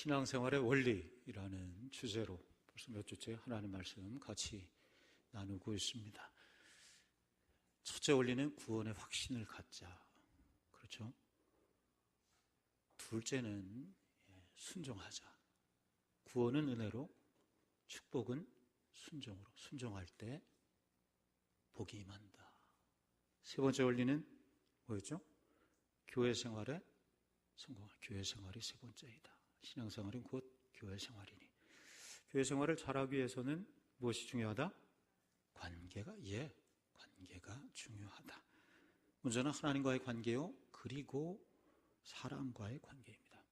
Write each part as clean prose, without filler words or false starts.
신앙생활의 원리라는 주제로 벌써 몇 주째 하나님 말씀 같이 나누고 있습니다. 첫째 원리는 구원의 확신을 갖자. 그렇죠? 둘째는 순종하자. 구원은 은혜로, 축복은 순종으로. 순종할 때 복이 임한다. 세 번째 원리는 뭐였죠? 교회 생활에 성공할. 교회 생활이 세 번째이다. 신앙생활은 곧 교회 생활이니. 교회 생활을 잘하기 위해서는 무엇이 중요하다? 관계가 중요하다. 먼저는 하나님과의 관계요, 그리고 사람과의 관계입니다.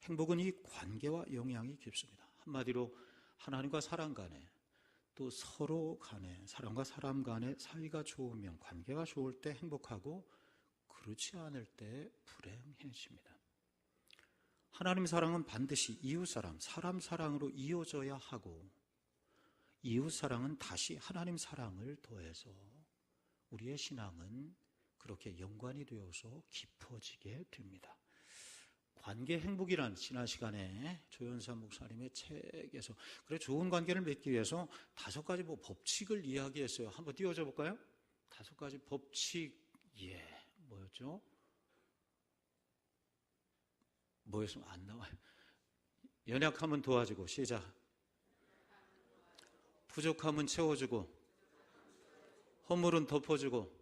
행복은 이 관계와 영향이 깊습니다. 한마디로 하나님과 사람 간에, 또 서로 간에, 사람과 사람 간에 사이가 좋으면, 관계가 좋을 때 행복하고 그렇지 않을 때 불행해집니다. 하나님 사랑은 반드시 이웃사랑, 사람 사랑으로 이어져야 하고, 이웃사랑은 다시 하나님 사랑을 더해서 우리의 신앙은 그렇게 연관이 되어서 깊어지게 됩니다. 관계 행복이란 지난 시간에 조연산 목사님의 책에서 그래 좋은 관계를 맺기 위해서 5가지 법칙을 이야기했어요. 한번 띄워줘 볼까요? 5가지 법칙. 뭐였죠? 뭐였으면 안 나와요. 연약하면 도와주고, 시작. 부족함은 채워주고, 허물은 덮어주고.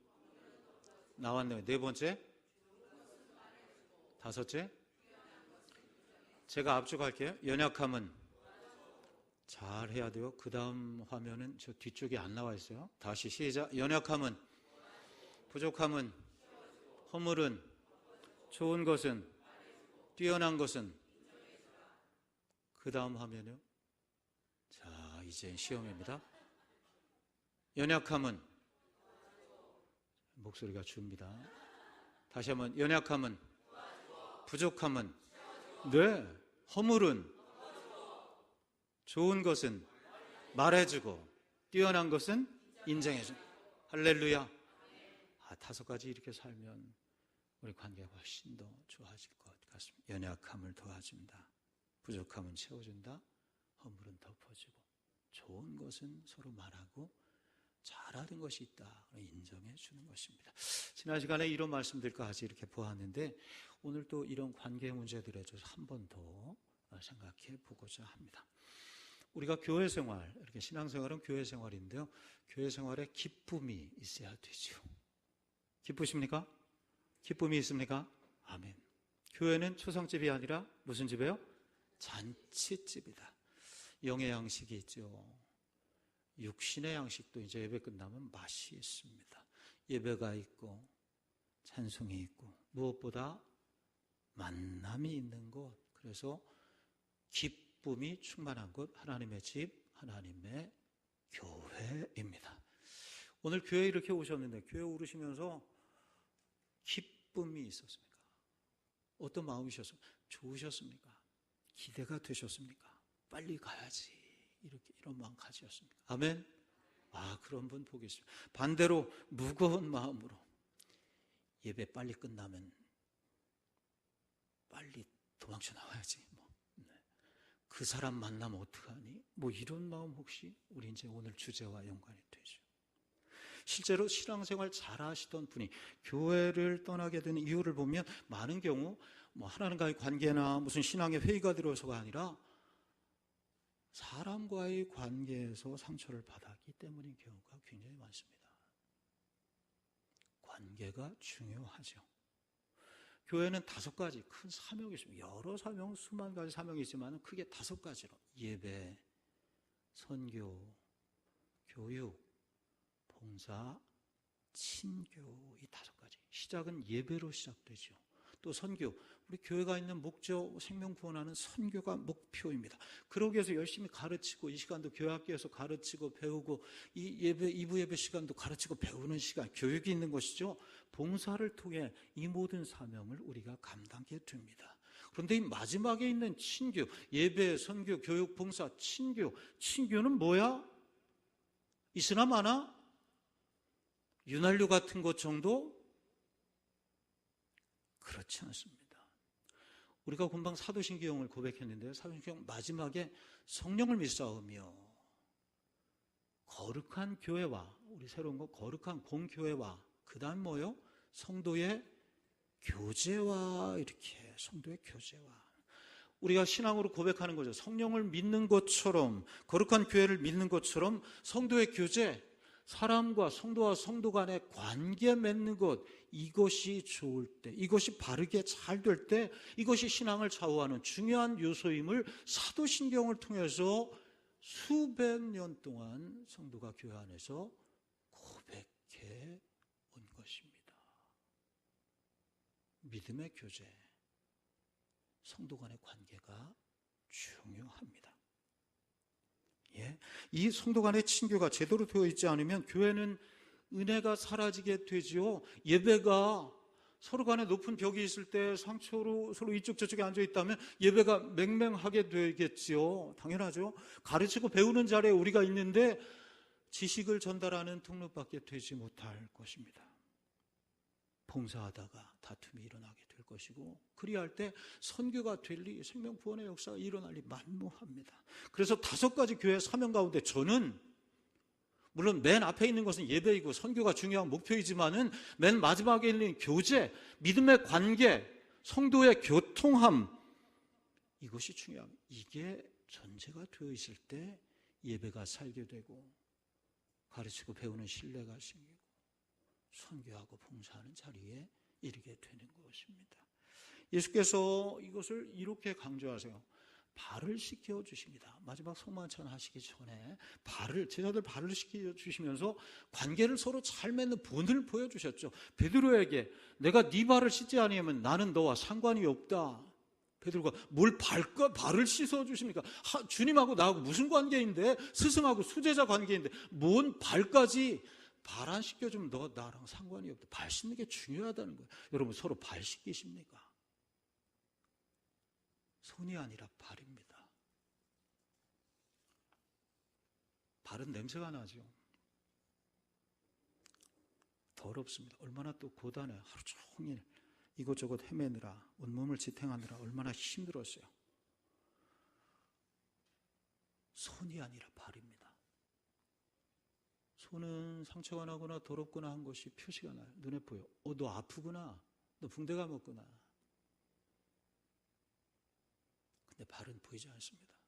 나왔네요. 네 번째, 5째, 제가 압축할게요. 연약함은 잘 해야 돼요. 그 다음 화면은 저 뒤쪽에 안 나와 있어요. 다시 시작. 연약함은, 부족함은, 허물은, 좋은 것은, 뛰어난 것은. 그 다음 화면이요. 자, 이제 시험입니다. 연약함은, 목소리가 줍니다. 다시 한번. 연약함은, 부족함은, 네, 허물은, 좋은 것은 말해주고, 뛰어난 것은 인정해주고. 할렐루야. 5가지 이렇게 살면 우리 관계가 훨씬 더 좋아질 것 같습니다. 연약함을 도와준다, 부족함은 채워준다, 허물은 덮어주고, 좋은 것은 서로 말하고, 잘하는 것이 있다 인정해 주는 것입니다. 지난 시간에 이런 말씀들까지 이렇게 보았는데, 오늘 또 이런 관계 문제들에 대해서 한 번 더 생각해 보고자 합니다. 우리가 교회 생활, 이렇게 신앙생활은 교회 생활인데요, 교회 생활에 기쁨이 있어야 되죠. 기쁘십니까? 기쁨이 있습니까? 아멘. 교회는 초상집이 아니라 무슨 집이에요? 잔치집이다. 영의 양식이 있죠. 육신의 양식도 이제 예배 끝나면 맛이 있습니다. 예배가 있고 찬송이 있고 무엇보다 만남이 있는 곳, 그래서 기쁨이 충만한 곳, 하나님의 집, 하나님의 교회입니다. 오늘 교회에 이렇게 오셨는데 교회 오르시면서 기쁨이 있었습니까? 어떤 마음이셨습니까? 좋으셨습니까? 기대가 되셨습니까? 빨리 가야지, 이런 마음 가지셨습니까? 아멘. 그런 분 보기 있습니다. 반대로 무거운 마음으로 예배 빨리 끝나면 빨리 도망쳐 나와야지, 그 사람 만나면 어떡하니? 이런 마음 혹시 우리 이제 오늘 주제와 연관이 되죠. 실제로 신앙생활 잘 하시던 분이 교회를 떠나게 되는 이유를 보면 많은 경우 하나님과의 관계나 무슨 신앙의 회의가 들어서가 아니라 사람과의 관계에서 상처를 받았기 때문인 경우가 굉장히 많습니다. 관계가 중요하죠. 교회는 5가지 큰 사명이 있습니다. 여러 사명, 수만 가지 사명이 있지만 크게 5가지로 예배, 선교, 교육, 봉사, 친교, 이 5가지. 시작은 예배로 시작되죠. 또 선교, 우리 교회가 있는 목적, 생명 구원하는 선교가 목표입니다. 그러기 위해서 열심히 가르치고, 이 시간도 교회학교에서 가르치고 배우고, 이 예배, 2부 예배 시간도 가르치고 배우는 시간, 교육이 있는 것이죠. 봉사를 통해 이 모든 사명을 우리가 감당하게 됩니다. 그런데 이 마지막에 있는 친교, 예배, 선교, 교육, 봉사, 친교는 뭐야? 있으나 마나? 윤활유 같은 것 정도? 그렇지 않습니다. 우리가 금방 사도신경을 고백했는데요. 사도신경 마지막에 성령을 믿사오며 거룩한 교회와, 우리 새로운 거 거룩한 공교회와, 그 다음 뭐요? 성도의 교제와, 이렇게 성도의 교제와. 우리가 신앙으로 고백하는 거죠. 성령을 믿는 것처럼, 거룩한 교회를 믿는 것처럼 성도의 교제, 사람과 성도와 성도 간의 관계 맺는 것, 이것이 좋을 때, 이것이 바르게 잘 될 때, 이것이 신앙을 좌우하는 중요한 요소임을 사도신경을 통해서 수백 년 동안 성도가 교회 안에서 고백해 온 것입니다. 믿음의 교제, 성도 간의 관계가 중요합니다. 예, 이 성도 간의 친교가 제대로 되어 있지 않으면 교회는 은혜가 사라지게 되지요. 예배가 서로 간에 높은 벽이 있을 때 상처로 서로 이쪽 저쪽에 앉아 있다면 예배가 맹맹하게 되겠지요. 당연하죠. 가르치고 배우는 자리에 우리가 있는데 지식을 전달하는 통로밖에 되지 못할 것입니다. 봉사하다가 다툼이 일어나게 될 것이고, 그리할 때 선교가 될 리, 생명구원의 역사가 일어날 리 만무합니다. 그래서 5가지 교회 사명 가운데 저는, 물론 맨 앞에 있는 것은 예배이고 선교가 중요한 목표이지만은 맨 마지막에 있는 교제, 믿음의 관계, 성도의 교통함, 이것이 중요합니다. 이게 전제가 되어 있을 때 예배가 살게 되고 가르치고 배우는 신뢰가 생기고 선교하고 봉사하는 자리에 이르게 되는 것입니다. 예수께서 이것을 이렇게 강조하세요. 발을 씻겨 주십니다. 마지막 성만찬 하시기 전에 제자들 발을 씻겨 주시면서 관계를 서로 잘 맺는 본을 보여주셨죠. 베드로에게 내가 네 발을 씻지 아니하면 나는 너와 상관이 없다. 베드로가 뭘 발을 씻어 주십니까? 주님하고 나하고 무슨 관계인데? 스승하고 수제자 관계인데 뭔 발까지? 발 안 씻겨주면 너 나랑 상관이 없다. 발 씻는 게 중요하다는 거예요. 여러분 서로 발 씻기십니까? 손이 아니라 발입니다. 발은 냄새가 나죠. 더럽습니다. 얼마나 또 고단해. 하루 종일 이것저것 헤매느라, 온몸을 지탱하느라 얼마나 힘들었어요. 손이 아니라 발입니다. 손은 상처가 나거나 더럽거나 한 것이 표시가 나요. 눈에 보여. 너 아프구나. 너 붕대 감았구나. 근데 발은 보이지 않습니다.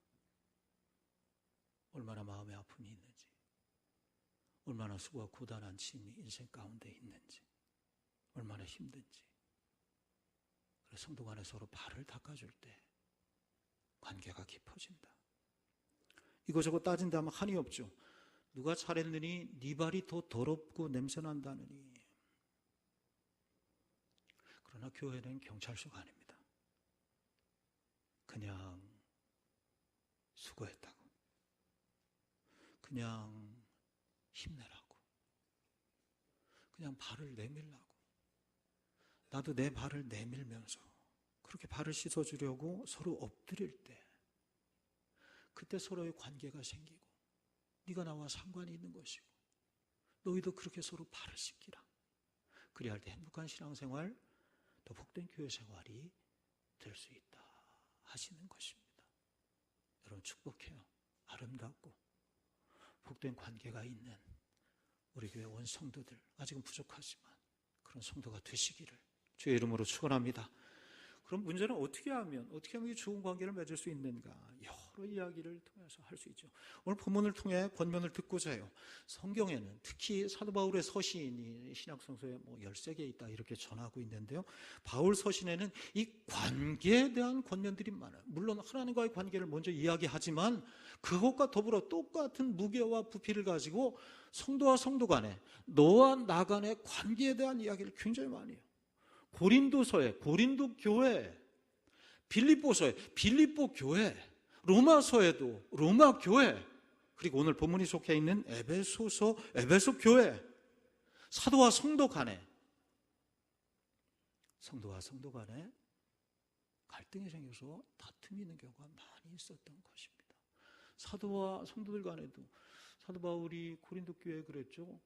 얼마나 마음의 아픔이 있는지, 얼마나 수고와 고단한 짐이 인생 가운데 있는지, 얼마나 힘든지. 그래서 성도 간에 서로 발을 닦아줄 때 관계가 깊어진다. 이것저것 따진다면 한이 없죠. 누가 잘했느니 네 발이 더 더럽고 냄새난다느니. 그러나 교회는 경찰서가 아닙니다. 그냥 수고했다고, 그냥 힘내라고, 그냥 발을 내밀라고, 나도 내 발을 내밀면서 그렇게 발을 씻어주려고 서로 엎드릴 때, 그때 서로의 관계가 생기고 네가 나와 상관이 있는 것이고 너희도 그렇게 서로 발을 씻기라. 그리할 때 행복한 신앙생활, 또 복된 교회 생활이 될 수 있다 하시는 것입니다. 여러분 축복해요. 아름답고 복된 관계가 있는 우리 교회 원 성도들, 아직은 부족하지만 그런 성도가 되시기를 주의 이름으로 축원합니다. 그럼 문제는 어떻게 하면 이 좋은 관계를 맺을 수 있는가? 여러 이야기를 통해서 할 수 있죠. 오늘 본문을 통해 권면을 듣고자 해요. 성경에는 특히 사도 바울의 서신이 신약성서에 13개 있다 이렇게 전하고 있는데요. 바울 서신에는 이 관계에 대한 권면들이 많아요. 물론 하나님과의 관계를 먼저 이야기하지만 그것과 더불어 똑같은 무게와 부피를 가지고 성도와 성도 간에, 너와 나 간의 관계에 대한 이야기를 굉장히 많이 해요. 고린도서에 고린도 교회, 빌립보서에 빌립보 교회, 로마서에도 로마 교회, 그리고 오늘 본문이 속해 있는 에베소서 에베소 교회, 사도와 성도 간에 갈등이 생겨서 다툼이 있는 경우가 많이 있었던 것입니다. 사도와 성도들 간에도 사도 바울이 고린도 교회에 그랬죠.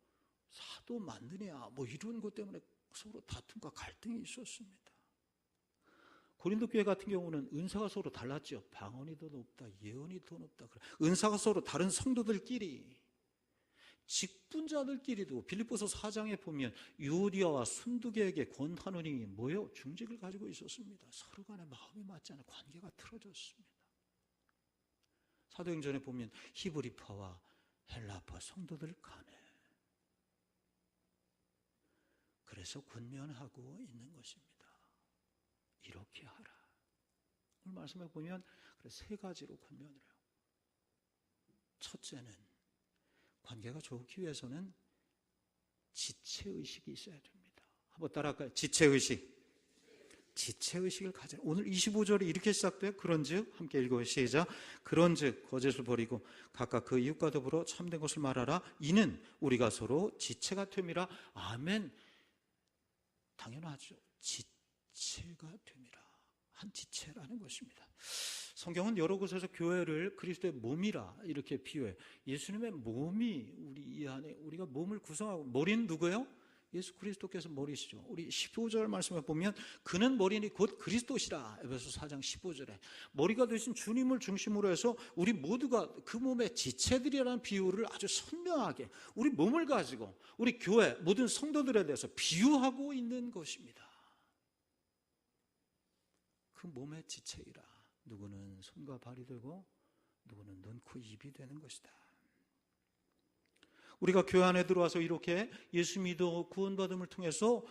사도 맞느냐 이런 것 때문에 서로 다툼과 갈등이 있었습니다. 고린도 교회 같은 경우는 은사가 서로 달랐죠. 방언이 더 높다, 예언이 더 높다. 은사가 서로 다른 성도들끼리, 직분자들끼리도 빌립보서 4장에 보면 유오디아와 순두계에게 권하노니 뭐요? 중직을 가지고 있었습니다. 서로 간에 마음이 맞지 않아 관계가 틀어졌습니다. 사도행전에 보면 히브리파와 헬라파 성도들 간에 그래서 권면하고 있는 것입니다. 이렇게 하라. 오늘 말씀에 보면 세 가지로 권면을 해요. 첫째는 관계가 좋기 위해서는 지체의식이 있어야 됩니다. 한번 따라할까요? 지체의식. 지체의식을 가져. 오늘 25절이 이렇게 시작돼요. 그런즉 함께 읽어요. 시작. 그런즉 거짓을 버리고 각각 그 이웃과 더불어 참된 것을 말하라. 이는 우리가 서로 지체가 됨이라. 아멘. 당연하죠. 지체가 됨이라. 한 지체라는 것입니다. 성경은 여러 곳에서 교회를 그리스도의 몸이라 이렇게 비유해요. 예수님의 몸이 우리 이 안에, 우리가 몸을 구성하고, 머리는 누구예요? 예수 그리스도께서 머리시죠. 우리 15절 말씀에 보면 그는 머리니 곧 그리스도시라. 에베소 4장 15절에 머리가 되신 주님을 중심으로 해서 우리 모두가 그 몸의 지체들이라는 비유를 아주 선명하게 우리 몸을 가지고 우리 교회 모든 성도들에 대해서 비유하고 있는 것입니다. 그 몸의 지체이라. 누구는 손과 발이 되고 누구는 눈, 코, 입이 되는 것이다. 우리가 교회 안에 들어와서 이렇게 예수 믿어 구원받음을 통해서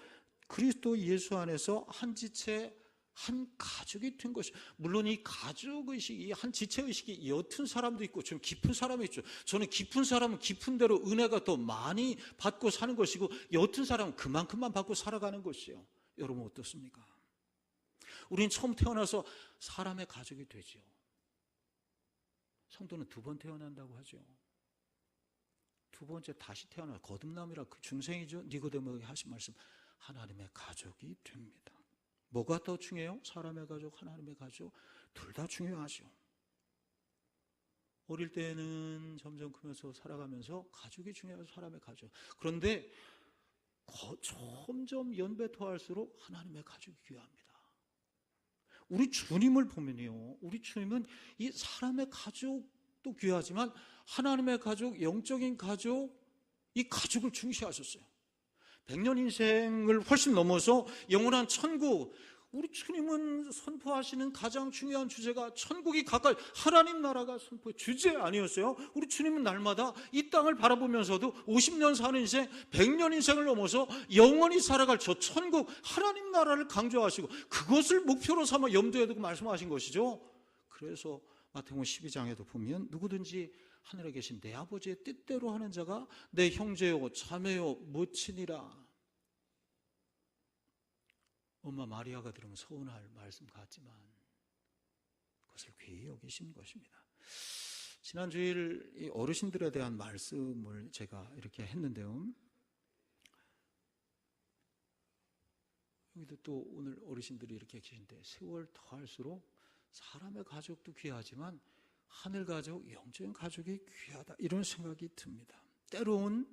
그리스도 예수 안에서 한 지체, 한 가족이 된 것이, 물론 이 가족의식이, 한 지체의식이 옅은 사람도 있고 좀 깊은 사람이 있죠. 저는 깊은 사람은 깊은 대로 은혜가 더 많이 받고 사는 것이고, 옅은 사람은 그만큼만 받고 살아가는 것이에요. 여러분 어떻습니까? 우리는 처음 태어나서 사람의 가족이 되죠. 성도는 2번 태어난다고 하죠. 2번째 다시 태어나 거듭남이라, 그 중생이죠. 니고데모에게 하신 말씀, 하나님의 가족이 됩니다. 뭐가 더 중요해요? 사람의 가족, 하나님의 가족, 둘 다 중요하죠. 어릴 때는 점점 크면서 살아가면서 가족이 중요해서 사람의 가족. 그런데 점점 연배 토할수록 하나님의 가족이 귀합니다. 우리 주님을 보면요, 우리 주님은 이 사람의 가족도 귀하지만 하나님의 가족, 영적인 가족, 이 가족을 중시하셨어요. 100년 인생을 훨씬 넘어서 영원한 천국, 우리 주님은 선포하시는 가장 중요한 주제가 천국이 가까이, 하나님 나라가 선포의 주제 아니었어요? 우리 주님은 날마다 이 땅을 바라보면서도 50년 사는 인생, 100년 인생을 넘어서 영원히 살아갈 저 천국, 하나님 나라를 강조하시고 그것을 목표로 삼아 염두에 두고 말씀하신 것이죠. 그래서 마태복음 12장에도 보면 누구든지 하늘에 계신 내 아버지의 뜻대로 하는 자가 내 형제요 자매요 모친이라. 엄마 마리아가 들으면 서운할 말씀 같지만 그것을 귀히 여기신 것입니다. 지난 주일 이 어르신들에 대한 말씀을 제가 이렇게 했는데요, 여기도 또 오늘 어르신들이 이렇게 계신데, 세월 더할수록 사람의 가족도 귀하지만 하늘 가족, 영적인 가족이 귀하다, 이런 생각이 듭니다. 때론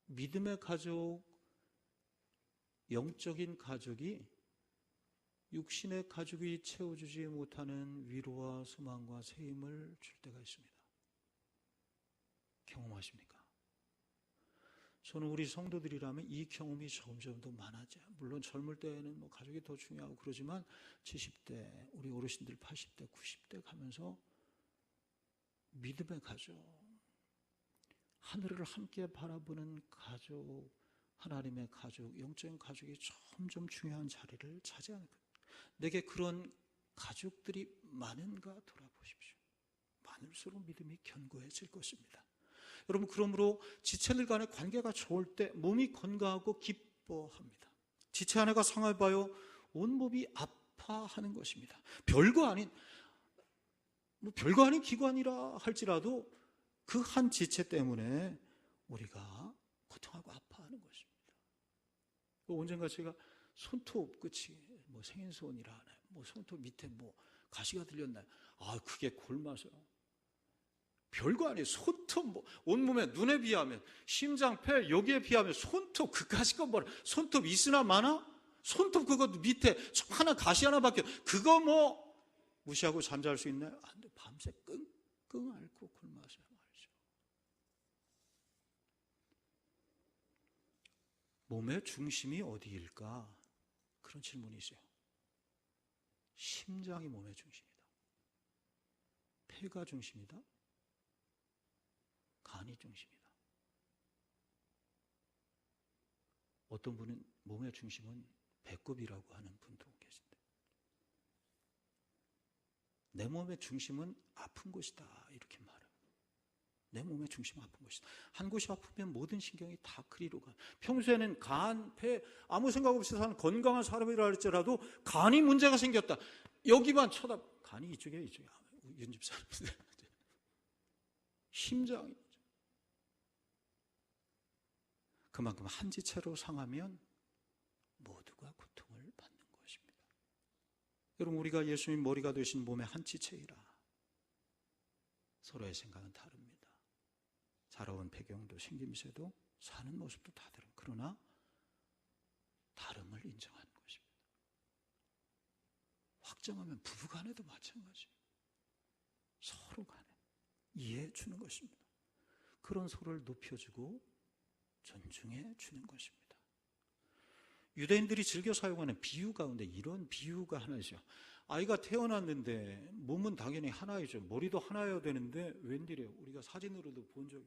믿음의 가족, 영적인 가족이 육신의 가족이 채워주지 못하는 위로와 소망과 새 힘을 줄 때가 있습니다. 경험하십니까? 저는 우리 성도들이라면 이 경험이 점점 더 많아져요. 물론 젊을 때는 뭐 가족이 더 중요하고 그러지만 70대, 우리 어르신들 80대, 90대 가면서 믿음의 가족, 하늘을 함께 바라보는 가족, 하나님의 가족, 영적인 가족이 점점 중요한 자리를 차지하는 것. 내게 그런 가족들이 많은가 돌아보십시오. 많을수록 믿음이 견고해질 것입니다. 여러분, 그러므로 지체들 간의 관계가 좋을 때 몸이 건강하고 기뻐합니다. 지체 하나가 상해봐요 온몸이 아파하는 것입니다. 별거 아닌 기관이라 할지라도 그 한 지체 때문에 우리가 고통하고 아파하는 것입니다. 언젠가 제가 손톱 끝이 뭐 생인손이라 하나요? 뭐 손톱 밑에 뭐 가시가 들렸나요? 그게 골마서요. 별거 아니에요. 손톱 뭐 온몸에, 눈에 비하면, 심장, 폐 여기에 비하면 손톱 그까짓 건 뭐라. 손톱 있으나 마나 손톱 그거 밑에 하나 가시 하나 박혀. 그거 뭐 무시하고 잠잘 수 있나요? 안 돼. 밤새 끙끙 앓고 굶어서 말이죠. 몸의 중심이 어디일까? 그런 질문이 있어요. 심장이 몸의 중심이다. 폐가 중심이다. 간이 중심이다. 어떤 분은 몸의 중심은 배꼽이라고 하는 분도 계신데, 내 몸의 중심은 아픈 곳이다 이렇게 말해요. 내 몸의 중심은 아픈 곳이다. 한 곳이 아프면 모든 신경이 다 그리로 가. 평소에는 간, 폐 아무 생각 없이 사는 건강한 사람이라 할지라도 간이 문제가 생겼다. 여기만 간이 이쪽에 윤집 사람인데 심장이 그만큼 한지체로 상하면 모두가 고통을 받는 것입니다. 여러분, 우리가 예수님 머리가 되신 몸의 한지체이라. 서로의 생각은 다릅니다. 자라온 배경도 생김새도 사는 모습도 다 다릅니다. 그러나 다름을 인정하는 것입니다. 확정하면 부부간에도 마찬가지예요. 서로 간에 이해해 주는 것입니다. 그런 서로를 높여주고 존중해 주는 것입니다. 유대인들이 즐겨 사용하는 비유 가운데 이런 비유가 하나 있어요. 아이가 태어났는데 몸은 당연히 하나이죠. 머리도 하나여야 되는데 웬일이에요? 우리가 사진으로도 본 적이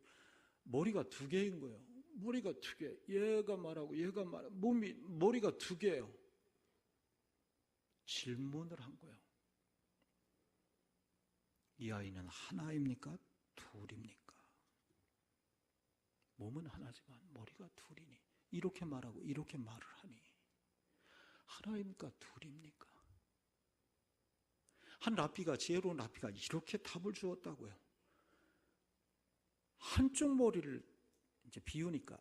머리가 두 개인 거예요. 머리가 두 개. 얘가 말하고 얘가 말하고 머리가 두 개예요. 질문을 한 거예요. 이 아이는 하나입니까? 둘입니까? 몸은 하나지만 머리가 둘이니 이렇게 말하고 이렇게 말을 하니 하나입니까? 둘입니까? 한 랍비가, 지혜로운 랍비가 이렇게 답을 주었다고요. 한쪽 머리를 이제 비우니까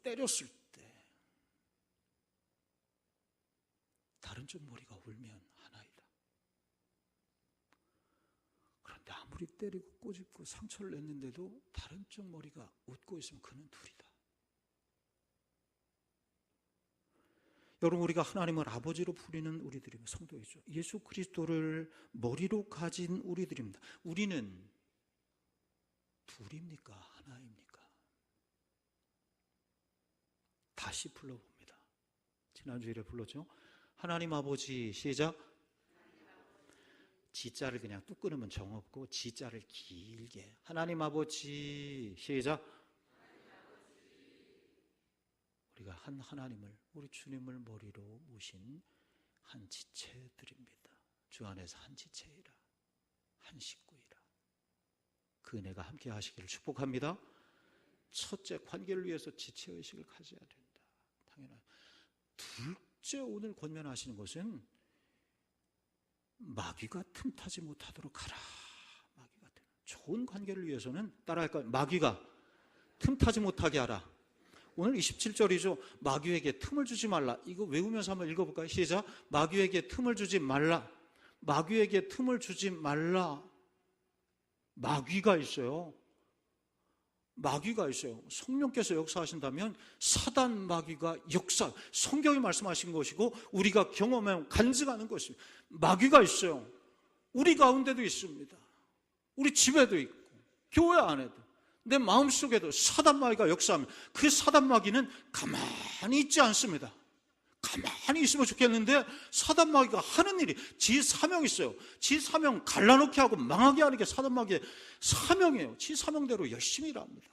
때렸을 때 다른 쪽 머리가 울면 하나이다. 그런데 아무리 때리고 꼬집고 상처를 냈는데도 다른 쪽 머리가 웃고 있으면 그는 둘이다. 여러분, 우리가 하나님을 아버지로 부르는 우리들입니다. 성도이죠. 예수 그리스도를 머리로 가진 우리들입니다. 우리는 둘입니까? 하나입니까? 다시 불러봅니다. 지난주에 불렀죠. 하나님 아버지, 시작. 지자를 그냥 뚝 끊으면 정없고 지자를 길게. 하나님 아버지, 시작. 우리가 한 하나님을, 우리 주님을 머리로 모신 한 지체들입니다. 주 안에서 한 지체이라, 한 식구이라. 그 은혜가 함께 하시기를 축복합니다. 첫째, 관계를 위해서 지체의식을 가져야 된다. 당연하죠. 둘째, 오늘 권면하시는 것은 마귀가 틈타지 못하도록 하라. 마귀가 좋은 관계를 위해서는 따라할까요? 마귀가 틈타지 못하게 하라. 오늘 27절이죠. 마귀에게 틈을 주지 말라. 이거 외우면서 한번 읽어볼까요? 시작. 마귀에게 틈을 주지 말라. 마귀에게 틈을 주지 말라. 마귀가 있어요. 마귀가 있어요. 성령께서 역사하신다면 사단 마귀가 성경이 말씀하신 것이고 우리가 경험하면 간증하는 것입니다. 마귀가 있어요. 우리 가운데도 있습니다. 우리 집에도 있고 교회 안에도 내 마음속에도 사단 마귀가 역사하면 그 사단 마귀는 가만히 있지 않습니다. 가만히 있으면 좋겠는데 사단 마귀가 하는 일이 지 사명이 있어요. 지 사명 갈라놓게 하고 망하게 하는 게 사단 마귀의 사명이에요. 지 사명대로 열심히 일합니다.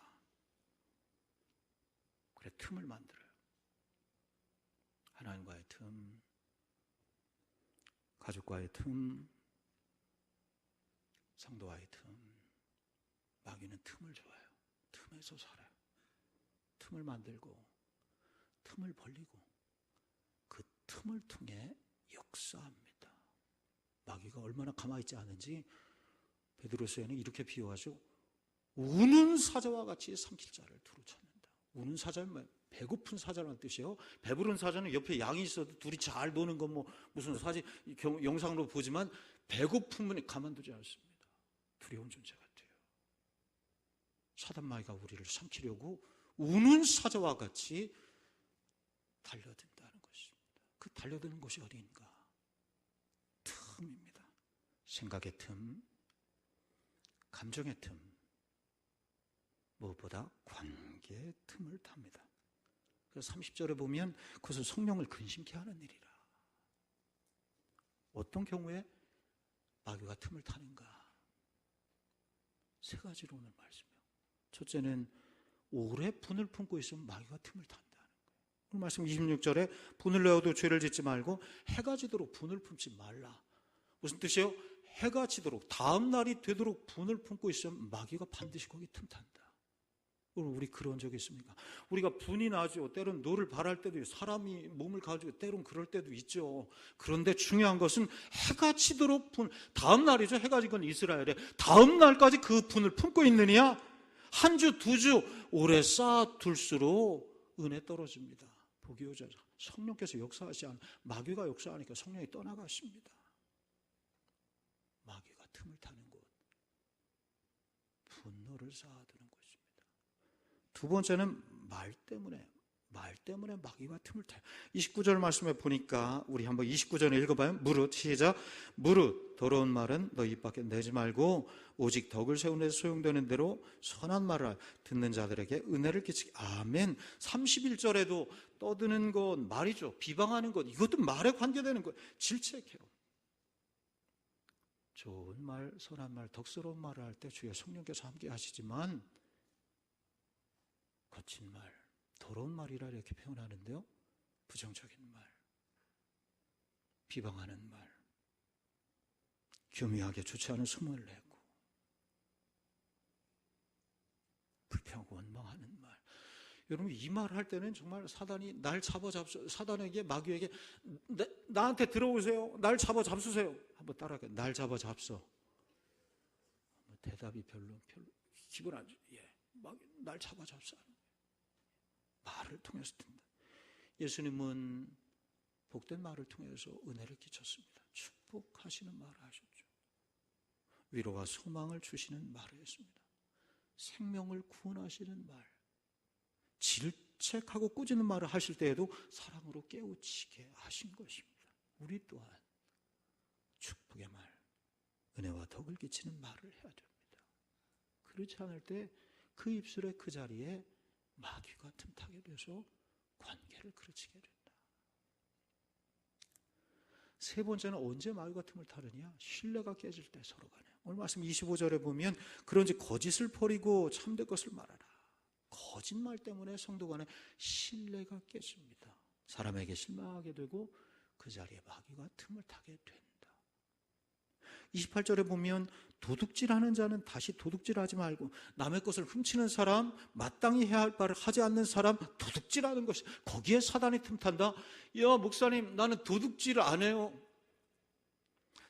그래, 틈을 만들어요. 하나님과의 틈, 가족과의 틈, 성도와의 틈. 마귀는 틈을 좋아해요. 틈에서 살아요. 틈을 만들고 틈을 벌리고 그 틈을 통해 역사합니다. 마귀가 얼마나 가만히 있지 않은지 베드로서에는 이렇게 비유하죠. 우는 사자와 같이 삼킬 자를 두루 찾는다. 우는 사자는 배고픈 사자라는 뜻이에요. 배부른 사자는 옆에 양이 있어도 둘이 잘 노는 건 무슨 사진 영상으로 보지만 배고픔은 가만두지 않습니다. 두려운 존재 같아요. 사단 마귀가 우리를 삼키려고 우는 사자와 같이 달려든다는 것입니다. 그 달려드는 곳이 어디인가? 틈입니다. 생각의 틈, 감정의 틈, 무엇보다 관계의 틈을 탑니다. 그래서 30절에 보면 그것은 성령을 근심케 하는 일이라. 어떤 경우에 마귀가 틈을 타는가? 세 가지로 오늘 말씀이요. 첫째는 오래 분을 품고 있으면 마귀가 틈을 탄다는 거예요. 오늘 말씀 26절에 분을 내어도 죄를 짓지 말고 해가 지도록 분을 품지 말라. 무슨 뜻이에요? 해가 지도록, 다음 날이 되도록 분을 품고 있으면 마귀가 반드시 거기 틈탄다. 우리 그런 적이 있습니까? 우리가 분이 나죠. 때론 노를 바랄 때도 있고, 사람이 몸을 가지고 때론 그럴 때도 있죠. 그런데 중요한 것은 해가 지도록 다음 날이죠. 해가 지건 이스라엘에 다음 날까지 그 분을 품고 있느냐? 한 주, 두 주 오래 쌓아둘수록 은혜 떨어집니다. 복이 오자죠. 성령께서 역사하지 않아, 마귀가 역사하니까 성령이 떠나가십니다. 마귀가 틈을 타는 곳, 분노를 쌓아두는 곳입니다. 두 번째는 말 때문에 마귀가 틈을 타요. 29절 말씀에 보니까 우리 한번 29절에 읽어봐요. 무릇, 시작. 무릇 더러운 말은 너 입 밖에 내지 말고 오직 덕을 세우는 데 소용되는 대로 선한 말을 듣는 자들에게 은혜를 끼치게. 아멘. 31절에도 떠드는 것 말이죠. 비방하는 것, 이것도 말에 관계되는 것. 질책해요. 좋은 말, 선한 말, 덕스러운 말을 할 때 주의 성령께서 함께 하시지만 거친 말, 더러운 말이라 이렇게 표현하는데요, 부정적인 말, 비방하는 말, 교묘하게 좋지 않은 소문을 내고 불평하고 원망하는 말. 여러분, 이 말을 할 때는 정말 사단이 날 잡아잡수, 사단에게, 마귀에게 나한테 들어오세요, 날 잡아잡수세요, 한번 따라할게요. 날 잡아잡수. 대답이 별로 기분 안 좋아. 날 잡아잡수. 말을 통해서 든다. 예수님은 복된 말을 통해서 은혜를 끼쳤습니다. 축복하시는 말을 하셨죠. 위로와 소망을 주시는 말을 했습니다. 생명을 구원하시는 말, 질책하고 꾸짖는 말을 하실 때에도 사랑으로 깨우치게 하신 것입니다. 우리 또한 축복의 말, 은혜와 덕을 끼치는 말을 해야 됩니다. 그렇지 않을 때 그 입술에, 그 자리에 마귀가 틈타게 돼서 관계를 그르치게 된다. 세 번째는 언제 마귀가 틈을 타느냐? 신뢰가 깨질 때 서로 간에. 오늘 말씀 25절에 보면 그런지 거짓을 버리고 참된 것을 말하라. 거짓말 때문에 성도 간에 신뢰가 깨집니다. 사람에게 실망하게 되고 그 자리에 마귀가 틈을 타게 된다. 28절에 보면 도둑질하는 자는 다시 도둑질하지 말고, 남의 것을 훔치는 사람, 마땅히 해야 할 바를 하지 않는 사람, 도둑질하는 것이, 거기에 사단이 틈탄다. 야, 목사님, 나는 도둑질 안 해요.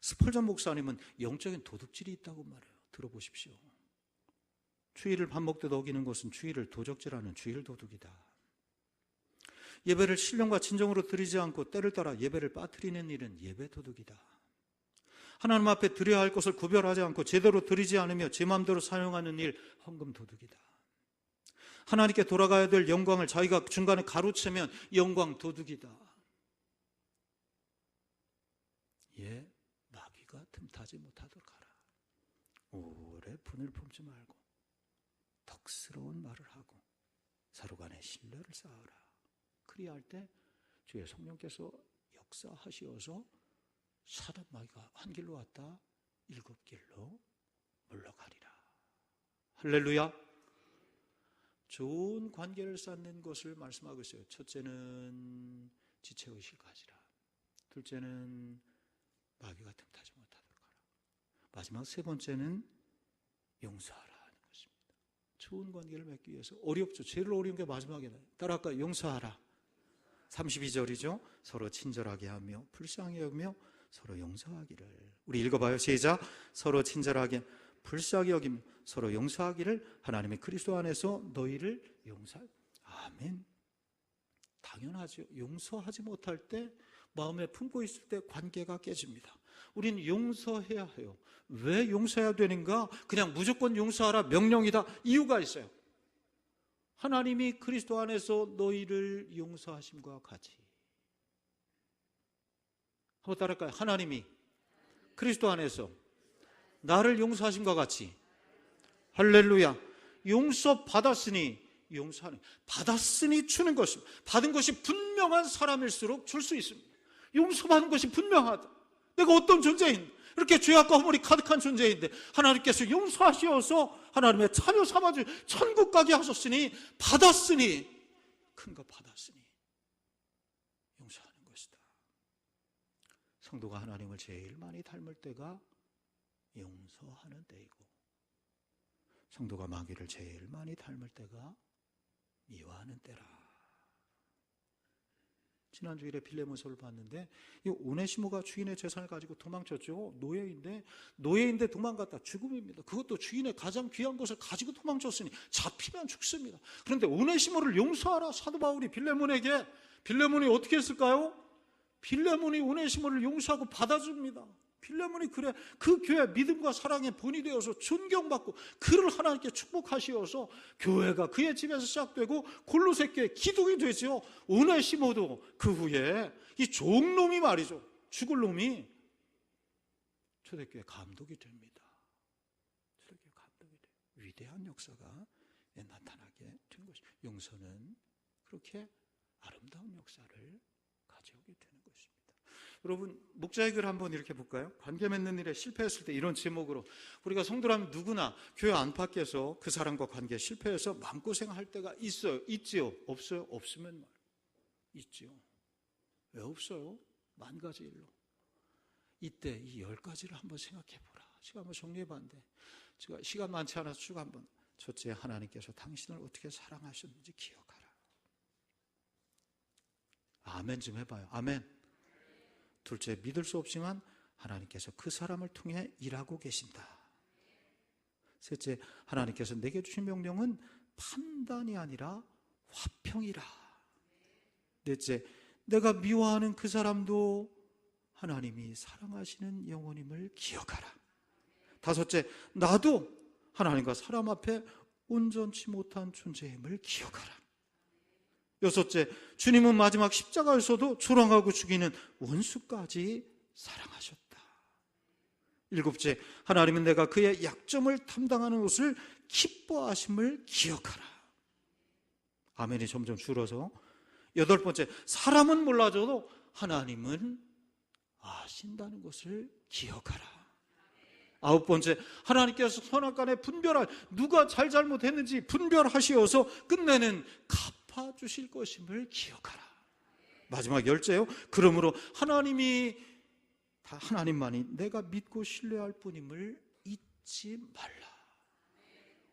스펄전 목사님은 영적인 도둑질이 있다고 말해요. 들어보십시오. 주일을 밥 먹듯 어기는 것은 주일을 도적질하는 주일 도둑이다. 예배를 신령과 진정으로 드리지 않고 때를 따라 예배를 빠뜨리는 일은 예배 도둑이다. 하나님 앞에 드려야 할 것을 구별하지 않고 제대로 드리지 않으며 제 마음대로 사용하는 일, 헌금 도둑이다. 하나님께 돌아가야 될 영광을 자기가 중간에 가로채면 영광 도둑이다. 예, 마귀가 틈타지 못하도록 하라. 오래 분을 품지 말고 덕스러운 말을 하고 서로 간에 신뢰를 쌓아라. 그리할 때 주의 성령께서 역사하시어서 사단 마귀가 한 길로 왔다 7길로 물러가리라. 할렐루야. 좋은 관계를 쌓는 것을 말씀하고 있어요. 첫째는 지체의식을 가지라. 둘째는 마귀가 틈타지 못하도록 하라. 마지막 세 번째는 용서하라 하는 것입니다. 좋은 관계를 맺기 위해서 어렵죠. 제일 어려운 게 마지막이다. 따라할까요? 용서하라. 32절이죠. 서로 친절하게 하며 불쌍히 여기며 서로 용서하기를. 우리 읽어봐요. 시작. 서로 친절하게 불쌍히 여기며 서로 용서하기를 하나님의 그리스도 안에서 너희를 용서할. 아멘. 당연하죠. 용서하지 못할 때, 마음에 품고 있을 때 관계가 깨집니다. 우리는 용서해야 해요. 왜 용서해야 되는가? 그냥 무조건 용서하라 명령이다. 이유가 있어요. 하나님이 그리스도 안에서 너희를 용서하심과 같이 한번 따라할까요? 하나님이 그리스도 안에서 나를 용서하심과 같이, 할렐루야, 용서 받았으니 용서하는, 받았으니 주는 것입니다. 받은 것이 분명한 사람일수록 줄 수 있습니다. 용서받은 것이 분명하다. 내가 어떤 존재인데, 이렇게 죄악과 허물이 가득한 존재인데 하나님께서 용서하시어서 하나님의 자녀 삼아주 천국 가게 하셨으니, 받았으니, 큰 거 받았으니 용서하는 것이다. 성도가 하나님을 제일 많이 닮을 때가 용서하는 때이고, 성도가 마귀를 제일 많이 닮을 때가 미워하는 때라. 지난 주일에 빌레몬서를 봤는데, 이 오네시모가 주인의 재산을 가지고 도망쳤죠. 노예인데 도망갔다. 죽음입니다. 그것도 주인의 가장 귀한 것을 가지고 도망쳤으니 잡히면 죽습니다. 그런데 오네시모를 용서하라 사도 바울이 빌레몬에게, 빌레몬이 어떻게 했을까요? 빌레몬이 오네시모를 용서하고 받아줍니다. 빌레몬이 그래, 그 교회 믿음과 사랑의 본이 되어서 존경받고 그를 하나님께 축복하시어서 교회가 그의 집에서 시작되고 골로새 교회 기둥이 되죠. 오네시모도 그 후에 이 종놈이 말이죠, 죽을 놈이 초대교회 감독이 됩니다. 초대교회 감독이 돼요. 위대한 역사가 나타나게 된 것이죠. 용서는 그렇게 아름다운 역사를 가져오게 되는 것입니다. 여러분, 목자의 글 한번 이렇게 볼까요? 관계 맺는 일에 실패했을 때 이런 제목으로, 우리가 성도라면 누구나 교회 안팎에서 그 사람과 관계 실패해서 마음고생할 때가 있어요. 있지요? 없어요? 없으면 말 있지요. 왜 없어요? 만 가지 일로. 이때 이 10가지를 한번 생각해 보라. 제가 한번 정리해 봤는데, 제가 시간 많지 않아서 쭉 한번. 첫째, 하나님께서 당신을 어떻게 사랑하셨는지 기억하라. 아멘 좀 해봐요. 아멘. 둘째, 믿을 수 없지만 하나님께서 그 사람을 통해 일하고 계신다. 셋째, 하나님께서 내게 주신 명령은 판단이 아니라 화평이라. 넷째, 내가 미워하는 그 사람도 하나님이 사랑하시는 영혼임을 기억하라. 다섯째, 나도 하나님과 사람 앞에 온전치 못한 존재임을 기억하라. 여섯째, 주님은 마지막 십자가에서도 조롱하고 죽이는 원수까지 사랑하셨다. 일곱째, 하나님은 내가 그의 약점을 담당하는 것을 기뻐하심을 기억하라. 아멘이 점점 줄어서, 여덟 번째, 사람은 몰라줘도 하나님은 아신다는 것을 기억하라. 아홉 번째, 하나님께서 선악간에 분별할, 누가 잘못했는지 분별하시어서 끝내는 갚아주실 것임을 기억하라. 마지막 열째요, 그러므로 하나님만이 내가 믿고 신뢰할 뿐임을 잊지 말라.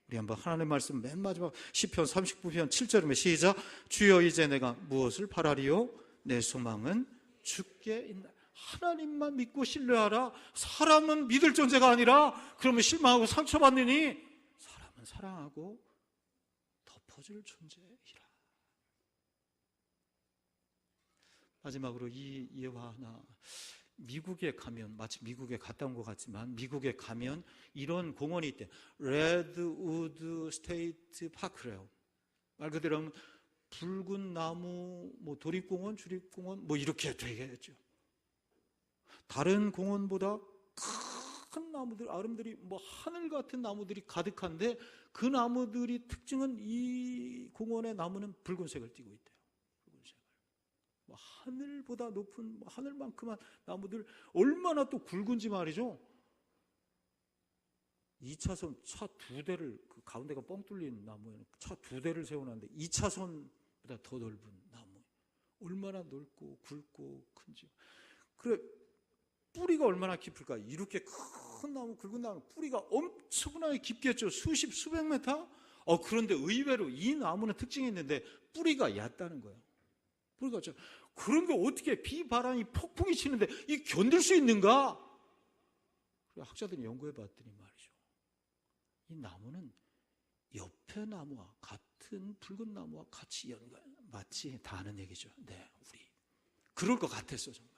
우리 한번 하나님의 말씀 맨 마지막 시편 39편 7절이면 시작. 주여 이제 내가 무엇을 바라리요? 내 소망은 주께 있나. 하나님만 믿고 신뢰하라. 사람은 믿을 존재가 아니라, 그러면 실망하고 상처받느니 사람은 사랑하고 덮어줄 존재이라. 마지막으로 이 예화 하나, 미국에 가면, 마치 미국에 갔다 온 것 같지만 미국에 가면 이런 공원이 있대. 레드우드 스테이트 파크래요. 말 그대로 하면 붉은 나무, 도립공원, 주립공원 이렇게 되겠죠. 다른 공원보다 큰 나무들, 아름들이 하늘 같은 나무들이 가득한데, 그 나무들이 특징은 이 공원의 나무는 붉은색을 띠고 있대요. 붉은색을. 하늘보다 높은, 하늘만큼한 나무들, 얼마나 또 굵은지 말이죠. 2차선 차 2대를, 그 가운데가 뻥 뚫린 나무에 차 2대를 세워놨는데 2차선보다 더 넓은 나무. 얼마나 넓고 굵고 큰지. 그래, 뿌리가 얼마나 깊을까? 이렇게 큰 나무, 굵은 나무, 뿌리가 엄청나게 깊겠죠. 수십, 수백 메타? 그런데 의외로 이 나무는 특징이 있는데 뿌리가 얕다는 거예요. 뿌리가 얇죠. 그런데 어떻게 비바람이 폭풍이 치는데 이 견딜 수 있는가? 학자들이 연구해 봤더니 말이죠. 이 나무는 옆에 나무와 같은 붉은 나무와 같이 마치 다 아는 얘기죠. 네, 우리. 그럴 것 같았어, 정말.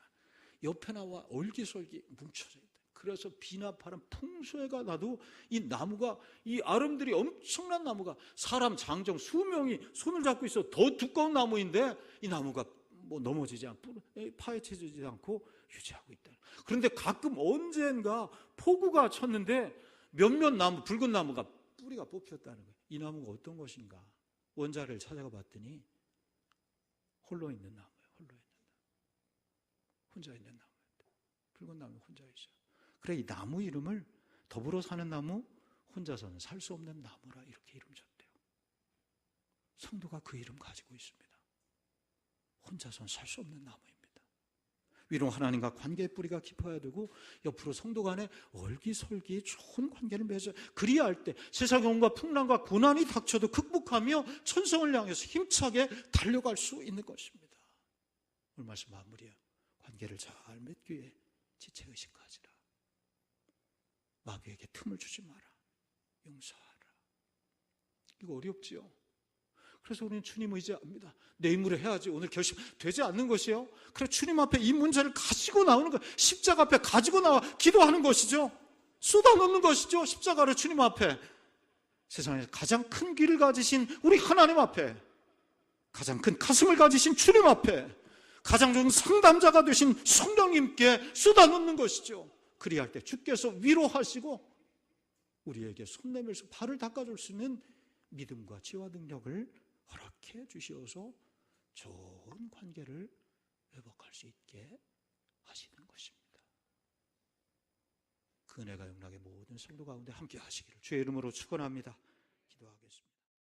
옆에 나와 얼기설기 뭉쳐져 있다. 그래서 비나 바람, 풍수해가 나도 이 나무가, 이 아름들이 엄청난 나무가, 사람 장정 수명이 손을 잡고 있어 더 두꺼운 나무인데 이 나무가 넘어지지 않고 파헤쳐지지 않고 유지하고 있다. 그런데 가끔 언젠가 폭우가 쳤는데 몇몇 나무, 붉은 나무가 뿌리가 뽑혔다는 거예요. 이 나무가 어떤 것인가? 원자를 찾아가 봤더니 홀로 있는 나무예요. 홀로 있는 나무. 혼자 있는 나무예요. 붉은 나무 혼자 있어요. 그래, 이 나무 이름을 더불어 사는 나무, 혼자서는 살 수 없는 나무라 이렇게 이름 줬대요. 성도가 그 이름 가지고 있습니다. 혼자서는 살 수 없는 나무입니다. 위로 하나님과 관계의 뿌리가 깊어야 되고, 옆으로 성도 간에 얼기설기 좋은 관계를 맺어야, 그리야 할 때 세상의 온갖 풍랑과 고난이 닥쳐도 극복하며 천성을 향해서 힘차게 달려갈 수 있는 것입니다. 오늘 말씀 마무리해요. 관계를 잘 맺기 위해 지체의식하지라. 마귀에게 틈을 주지 마라. 용서하라. 이거 어렵지요? 그래서 우리는 주님 의지합니다. 내 힘으로 해야지. 오늘 결심 되지 않는 것이요. 그래, 주님 앞에 이 문제를 가지고 나오는 거, 십자가 앞에 가지고 나와 기도하는 것이죠. 쏟아놓는 것이죠. 십자가를 주님 앞에. 세상에서 가장 큰 귀를 가지신 우리 하나님 앞에, 가장 큰 가슴을 가지신 주님 앞에, 가장 좋은 상담자가 되신 성령님께 쏟아놓는 것이죠. 그리할 때 주께서 위로하시고 우리에게 손 내밀어서 발을 닦아줄 수 있는 믿음과 지혜와 능력을 허락해 주시어서 좋은 관계를 회복할 수 있게 하시는 것입니다. 그 은혜가 영락의 모든 성도 가운데 함께 하시기를 주의 이름으로 축원합니다. 기도하겠습니다.